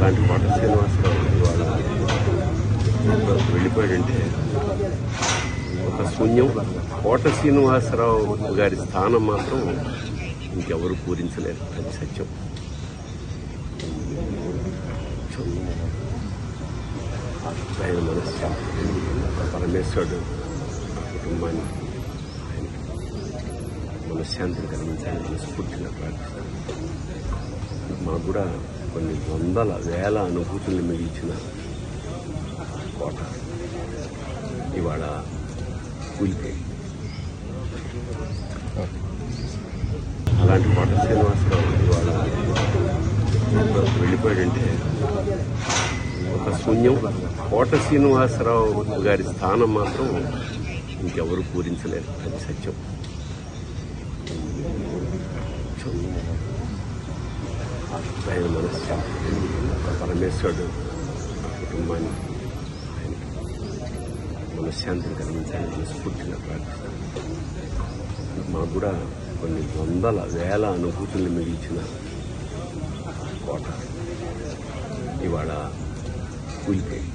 అలాంటి కోట శ్రీనివాసరావు ఇవాళ వెళ్ళిపోయాడంటే ఒక శూన్యం. కోట శ్రీనివాసరావు గారి స్థానం మాత్రం ఇంకెవరు పూరించలేరు, అది సత్యం. ఆయన మనశ్శాంతి, పరమేశ్వరుడు కుటుంబానికి మనశ్శాంతిని కలిగించాలని మనస్ఫూర్తిగా ప్రార్థిస్తాను. మాకు కూడా కొన్ని వందల వేల అనుభూతుల్ని మిగిల్చిన కోట ఇవాళ కూలిపోయి. అలాంటి కోట శ్రీనివాసరావు ఇవాళ వెళ్ళిపోయాడంటే ఒక శూన్యం. కోట శ్రీనివాసరావు గారి స్థానం మాత్రం ఇంకెవరు పూరించలేరు, అది సత్యం. ఆయన మనశ్శాంతి, పరమేశ్వరుడు కుటుంబానికి మనశ్శాంతిని కలిగించాలని మనస్ఫూర్తిగా ప్రార్థిస్తాను. మాకు కూడా కొన్ని వందల వేల అనుభూతుల్ని మిగిల్చిన కోట ఇవాళ కూలిపోయి.